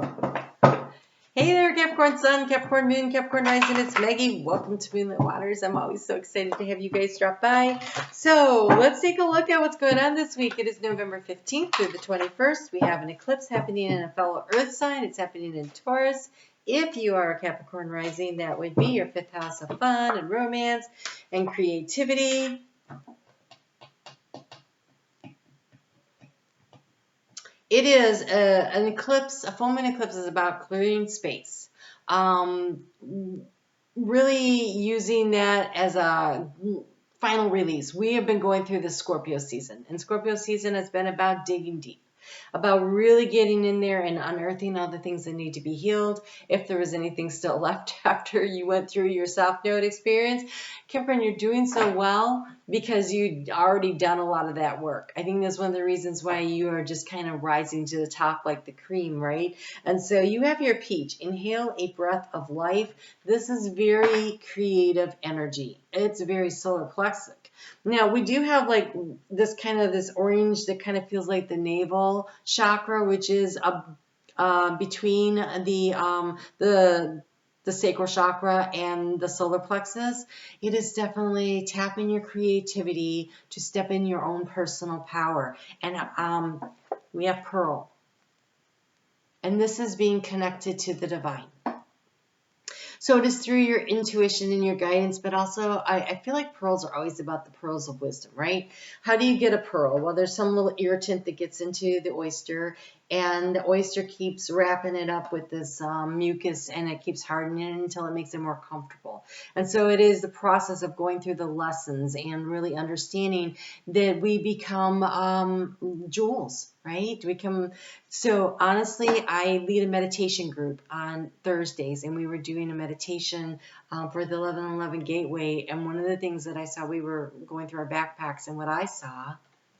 Hey there, Capricorn Sun, Capricorn Moon, Capricorn Rising. It's Maggie. Welcome to Moonlit Waters. I'm always so excited to have you guys drop by. So let's take a look at what's going on this week. It is November 15th through the 21st. We have an eclipse happening in a fellow Earth sign. It's happening in Taurus. If you are a Capricorn Rising, that would be your fifth house of fun and romance and creativity. It is an eclipse. A full moon eclipse is about clearing space. Really using that as a final release. We have been going through the Scorpio season, and Scorpio season has been about digging deep, about really getting in there and unearthing all the things that need to be healed. If there was anything still left after you went through your South Node experience, Capricorn, you're doing so well because you'd already done a lot of that work. I think that's one of the reasons why you are just kind of rising to the top like the cream, right? And so you have your peach. Inhale a breath of life. This is very creative energy. It's very solar plexus. Now we do have like this kind of this orange that kind of feels like the navel chakra, which is between the sacral chakra and the solar plexus. It is definitely tapping your creativity to step in your own personal power. And we have pearl, and this is being connected to the divine. So it is through your intuition and your guidance, but also I feel like pearls are always about the pearls of wisdom, right? How do you get a pearl? Well, there's some little irritant that gets into the oyster, and the oyster keeps wrapping it up with this mucus, and it keeps hardening it until it makes it more comfortable. And so it is the process of going through the lessons and really understanding that we become jewels, right? So honestly, I lead a meditation group on Thursdays, and we were doing a meditation for the 1111 Gateway. And one of the things that I saw, we were going through our backpacks, and what I saw,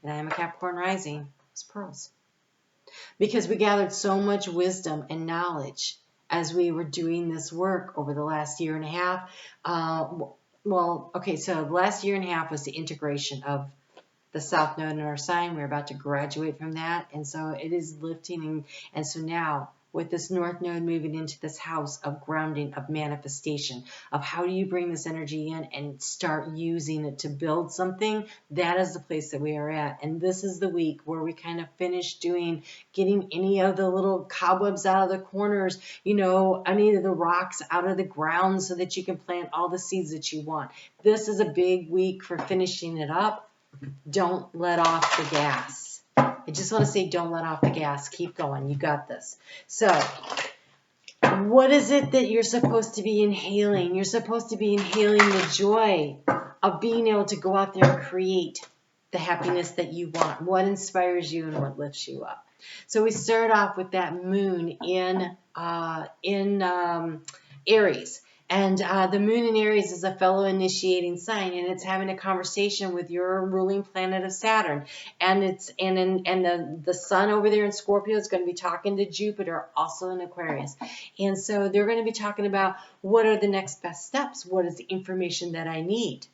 and I am a Capricorn rising, was pearls. Because we gathered so much wisdom and knowledge as we were doing this work over the last year and a half. So the last year and a half was the integration of the South Node in our sign. We're about to graduate from that, and so it is lifting. And so now, with this North Node moving into this house of grounding, of manifestation, of how do you bring this energy in and start using it to build something, that is the place that we are at. And this is the week where we kind of finish getting any of the little cobwebs out of the corners, any of the rocks out of the ground so that you can plant all the seeds that you want. This is a big week for finishing it up. Don't let off the gas. I just want to say, don't let off the gas. Keep going. You got this. So, what is it that you're supposed to be inhaling? You're supposed to be inhaling the joy of being able to go out there and create the happiness that you want. What inspires you and what lifts you up? So we start off with that moon in Aries. And the moon in Aries is a fellow initiating sign, and it's having a conversation with your ruling planet of Saturn. And the sun over there in Scorpio is going to be talking to Jupiter, also in Aquarius. And so they're going to be talking about what are the next best steps? What is the information that I need?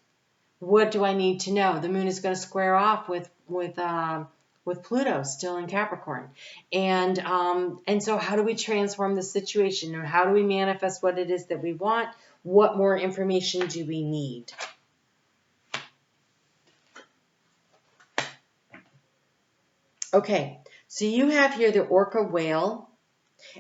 What do I need to know? The moon is going to square off with Pluto still in Capricorn. And so how do we transform the situation, or how do we manifest what it is that we want? What more information do we need? Okay, so you have here the orca whale.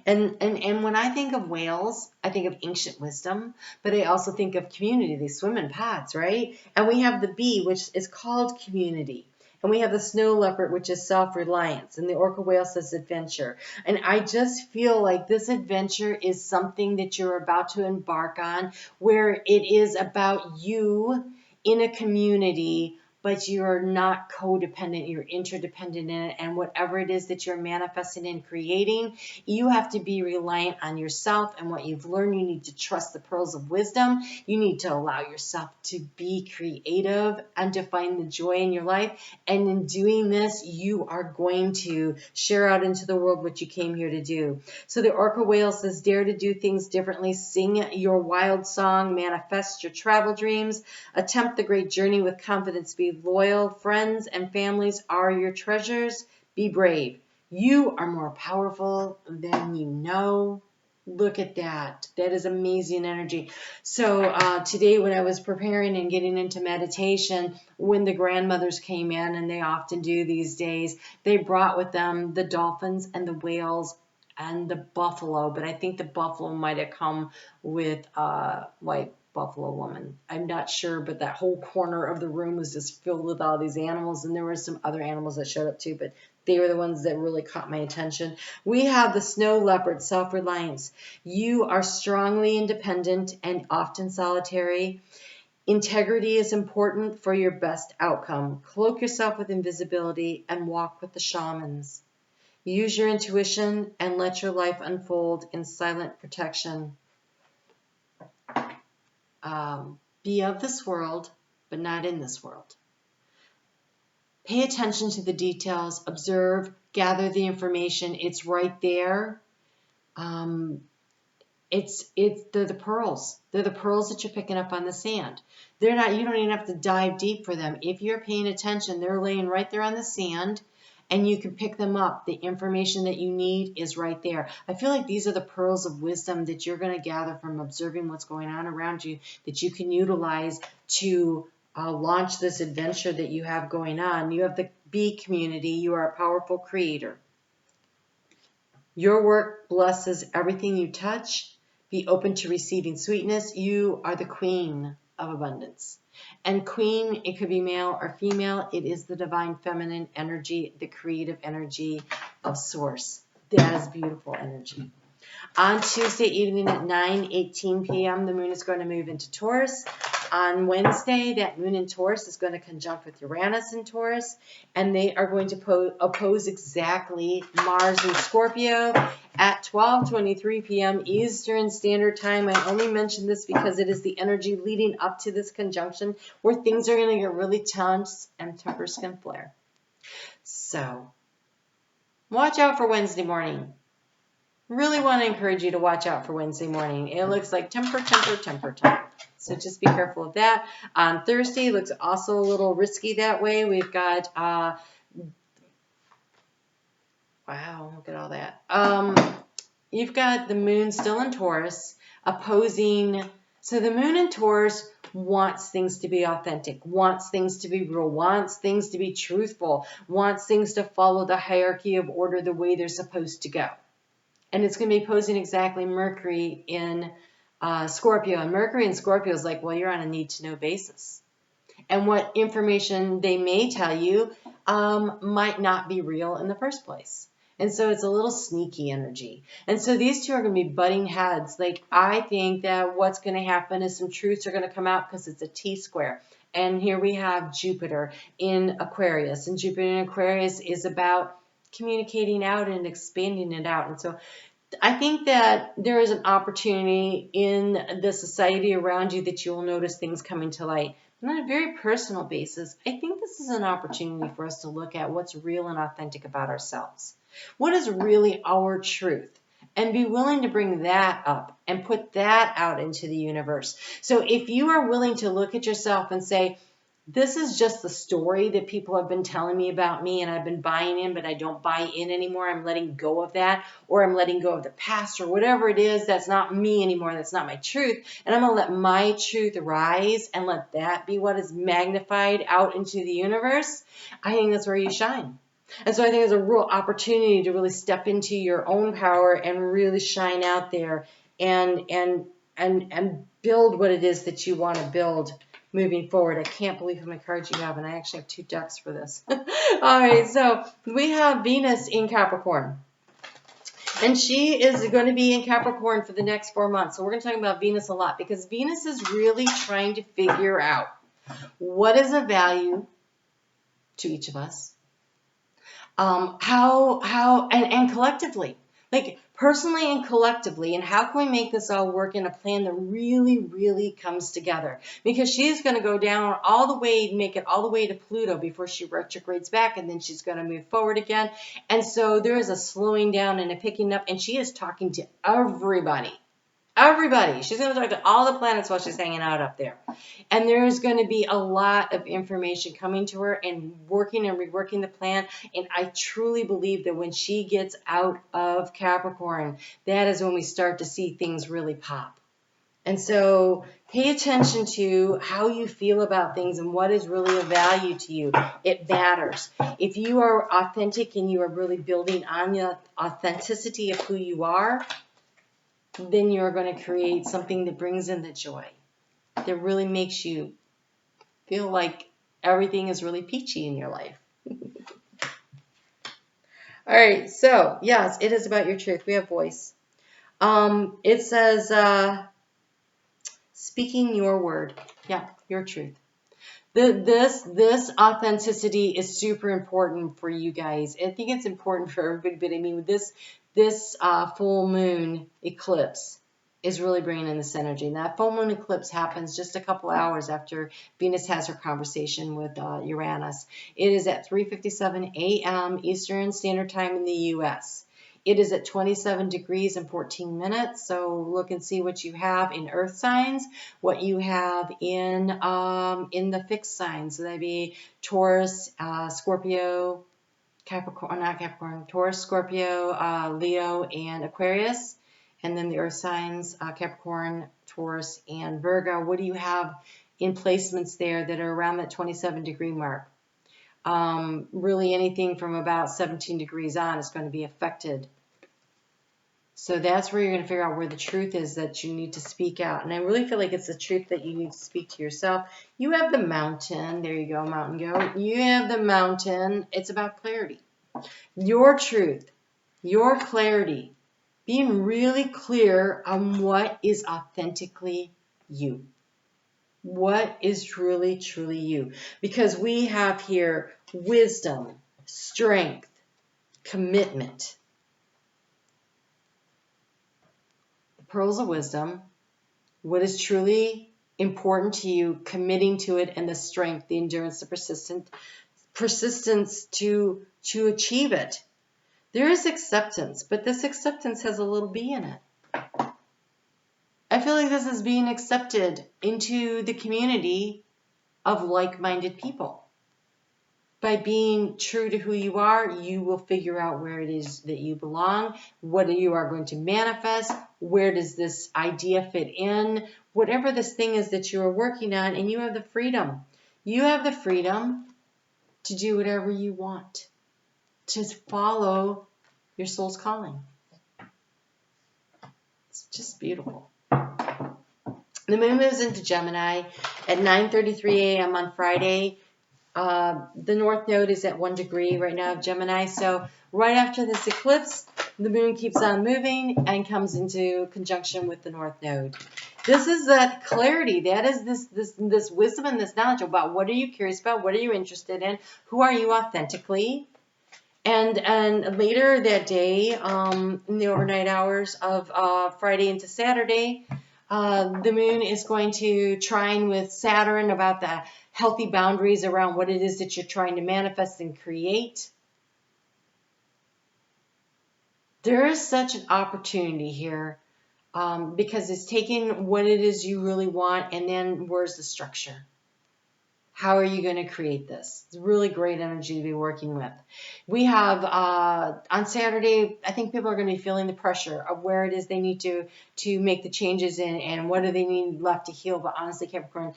And when I think of whales, I think of ancient wisdom, but I also think of community. They swim in pods, right? And we have the bee, which is called community. And we have the snow leopard, which is self-reliance. And the orca whale says adventure. And I just feel like this adventure is something that you're about to embark on, where it is about you in a community, but you're not codependent, you're interdependent in it. And whatever it is that you're manifesting and creating, you have to be reliant on yourself and what you've learned. You need to trust the pearls of wisdom. You need to allow yourself to be creative and to find the joy in your life. And in doing this, you are going to share out into the world what you came here to do. So the orca whale says, dare to do things differently, sing your wild song, manifest your travel dreams, attempt the great journey with confidence, be loyal. Friends and families are your treasures. Be brave. You are more powerful than you know. Look at that. That is amazing energy. So today when I was preparing and getting into meditation, when the grandmothers came in, and they often do these days, they brought with them the dolphins and the whales and the buffalo. But I think the buffalo might have come with white buffalo woman. I'm not sure, but that whole corner of the room was just filled with all these animals, and there were some other animals that showed up too, but they were the ones that really caught my attention. We have the snow leopard, self-reliance. You are strongly independent and often solitary. Integrity is important for your best outcome. Cloak yourself with invisibility and walk with the shamans. Use your intuition and let your life unfold in silent protection. Be of this world, but not in this world. Pay attention to the details, observe, gather the information. It's right there. They're the pearls. They're the pearls that you're picking up on the sand. They're not, you don't even have to dive deep for them. If you're paying attention, they're laying right there on the sand, and you can pick them up. The information that you need is right there. I feel like these are the pearls of wisdom that you're going to gather from observing what's going on around you, that you can utilize to launch this adventure that you have going on. You have the bee community. You are a powerful creator. Your work blesses everything you touch. Be open to receiving sweetness. You are the queen of abundance. And queen, it could be male or female. It is the divine feminine energy, the creative energy of source. That is beautiful energy. On Tuesday evening at 9:18 p.m., the moon is going to move into Taurus. On Wednesday, that moon in Taurus is going to conjunct with Uranus in Taurus, and they are going to oppose exactly Mars in Scorpio at 12:23 p.m. Eastern Standard Time. I only mention this because it is the energy leading up to this conjunction where things are going to get really tense and tempers can flare. So, watch out for Wednesday morning. Really want to encourage you to watch out for Wednesday morning. It looks like temper. So just be careful of that. On Thursday, it looks also a little risky that way. We've got, wow, look at all that. You've got the moon still in Taurus opposing. So the moon in Taurus wants things to be authentic, wants things to be real, wants things to be truthful, wants things to follow the hierarchy of order the way they're supposed to go. And it's going to be opposing exactly Mercury in Scorpio. And Mercury in Scorpio is like, well, you're on a need-to-know basis. And what information they may tell you might not be real in the first place. And so it's a little sneaky energy. And so these two are going to be butting heads. Like, I think that what's going to happen is some truths are going to come out because it's a T-square. And here we have Jupiter in Aquarius. And Jupiter in Aquarius is about communicating out and expanding it out. And so I think that there is an opportunity in the society around you that you will notice things coming to light. And on a very personal basis, I think this is an opportunity for us to look at what's real and authentic about ourselves. What is really our truth? And be willing to bring that up and put that out into the universe. So if you are willing to look at yourself and say, this is just the story that people have been telling me about me, and I've been buying in, but I don't buy in anymore. I'm letting go of that, or I'm letting go of the past, or whatever it is. That's not me anymore. That's not my truth. And I'm going to let my truth rise and let that be what is magnified out into the universe. I think that's where you shine. And so I think there's a real opportunity to really step into your own power and really shine out there and build what it is that you want to build moving forward. I can't believe how many cards you have, and I actually have 2 decks for this. All right, so we have Venus in Capricorn. And she is going to be in Capricorn for the next 4 months. So we're going to talk about Venus a lot because Venus is really trying to figure out what is of value to each of us. And collectively, like personally and collectively, and how can we make this all work in a plan that really, really comes together? Because she's going to go down all the way, make it all the way to Pluto before she retrogrades back, and then she's going to move forward again. And so there is a slowing down and a picking up, and she is talking to everybody. Everybody. She's going to talk to all the planets while she's hanging out up there. And there's going to be a lot of information coming to her and working and reworking the plan. And I truly believe that when she gets out of Capricorn, that is when we start to see things really pop. And so pay attention to how you feel about things and what is really of value to you. It matters. If you are authentic and you are really building on the authenticity of who you are, then you're going to create something that brings in the joy, that really makes you feel like everything is really peachy in your life. All right, so yes, it is about your truth. We have voice. It says, speaking your word. Yeah, your truth. This authenticity is super important for you guys. I think it's important for everybody, but I mean, this full moon eclipse is really bringing in this energy. And that full moon eclipse happens just a couple hours after Venus has her conversation with Uranus. It is at 3:57 a.m. Eastern Standard Time in the U.S. It is at 27 degrees and 14 minutes. So look and see what you have in earth signs, what you have in the fixed signs. So that'd be Taurus, Scorpio, Capricorn, not Capricorn, Taurus, Scorpio, Leo, and Aquarius. And then the earth signs, Capricorn, Taurus, and Virgo. What do you have in placements there that are around that 27 degree mark? Really anything from about 17 degrees on is going to be affected. So that's where you're going to figure out where the truth is that you need to speak out. And I really feel like it's the truth that you need to speak to yourself. You have the mountain. There you go, mountain goat. You have the mountain. It's about clarity. Your truth, your clarity, being really clear on what is authentically you. What is truly, truly you? Because we have here wisdom, strength, commitment. The pearls of wisdom, what is truly important to you, committing to it, and the strength, the endurance, the persistence to achieve it. There is acceptance, but this acceptance has a little B in it. I feel like this is being accepted into the community of like-minded people. By being true to who you are, you will figure out where it is that you belong, what you are going to manifest, where does this idea fit in, whatever this thing is that you are working on, and you have the freedom. You have the freedom to do whatever you want, to follow your soul's calling. It's just beautiful. The moon moves into Gemini at 9:33 a.m. on Friday. The north node is at 1 degree right now of Gemini. So right after this eclipse, the moon keeps on moving and comes into conjunction with the north node. This is that clarity. That is this wisdom and this knowledge about what are you curious about, what are you interested in, who are you authentically. And later that day, in the overnight hours of Friday into Saturday, the moon is going to trine with Saturn about the healthy boundaries around what it is that you're trying to manifest and create. There is such an opportunity here because it's taking what it is you really want and then where's the structure? How are you going to create this? It's really great energy to be working with. We have on Saturday, I think people are going to be feeling the pressure of where it is they need to make the changes in and what do they need left to heal. But honestly, Capricorn,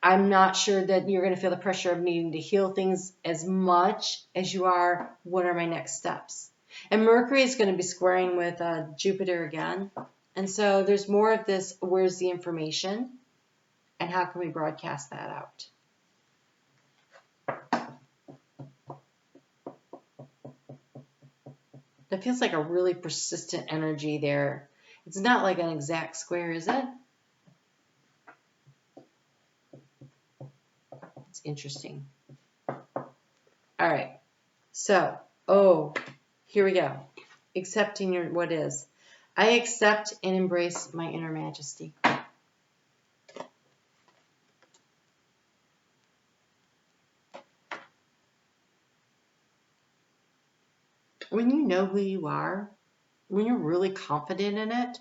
I'm not sure that you're going to feel the pressure of needing to heal things as much as you are, what are my next steps? And Mercury is going to be squaring with Jupiter again. And so there's more of this, where's the information? And how can we broadcast that out? That feels like a really persistent energy there. It's not like an exact square, is it? It's interesting. All right. So, here we go. Accepting your what is. I accept and embrace my inner majesty. When you know who you are, when you're really confident in it,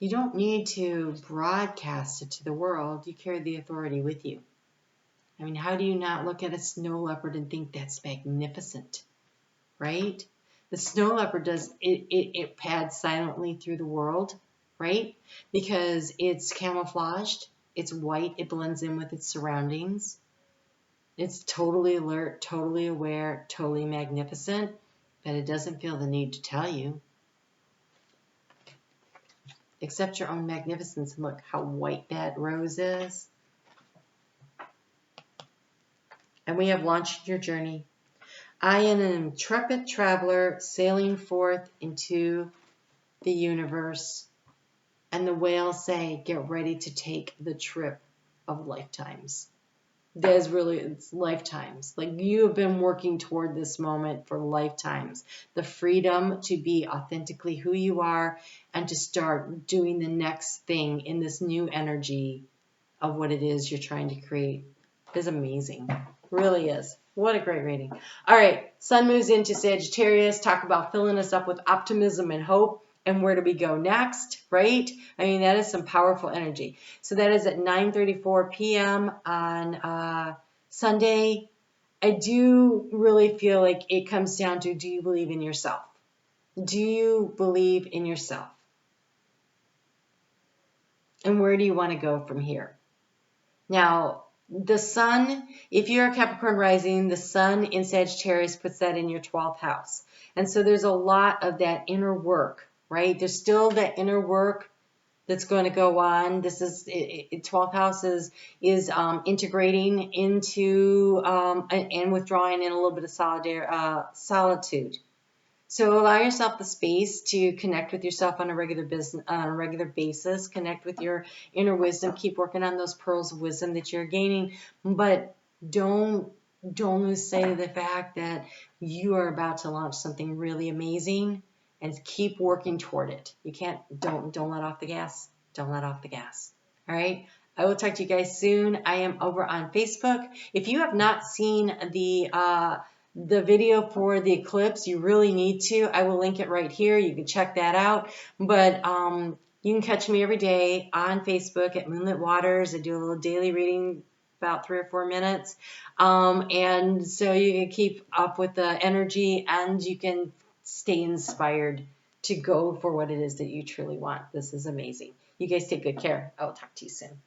You don't need to broadcast it to the world. You carry the authority with you. I mean, how do you not look at a snow leopard and think that's magnificent, right? The snow leopard it pads silently through the world, right? Because it's camouflaged, it's white, it blends in with its surroundings. It's totally alert, totally aware, totally magnificent, but it doesn't feel the need to tell you. Accept your own magnificence and look how white that rose is. And we have launched your journey. I am an intrepid traveler sailing forth into the universe. And the whales say, get ready to take the trip of lifetimes. That is really, it's lifetimes. Like you have been working toward this moment for lifetimes. The freedom to be authentically who you are and to start doing the next thing in this new energy of what it is you're trying to create is amazing. Really is. What a great reading. All right. Sun moves into Sagittarius. Talk about filling us up with optimism and hope. And where do we go next, right? I mean, that is some powerful energy. So that is at 9:34 p.m. on Sunday. I do really feel like it comes down to, do you believe in yourself? Do you believe in yourself? And where do you want to go from here? Now, the sun, if you're a Capricorn rising, the sun in Sagittarius puts that in your 12th house. And so there's a lot of that inner work, right? There's still that inner work that's going to go on. This is 12th house is integrating into and withdrawing in a little bit of solitude. So allow yourself the space to connect with yourself on a regular basis. Connect with your inner wisdom. Keep working on those pearls of wisdom that you're gaining, but don't lose sight of the fact that you are about to launch something really amazing, and keep working toward it. You can't don't let off the gas. Don't let off the gas. All right. I will talk to you guys soon. I am over on Facebook. If you have not seen the video for the eclipse, you really need to. I will link it right here. You can check that out. But you can catch me every day on Facebook at Moonlit Waters. I do a little daily reading, about 3 or 4 minutes. And so you can keep up with the energy and you can stay inspired to go for what it is that you truly want. This is amazing. You guys take good care. I will talk to you soon.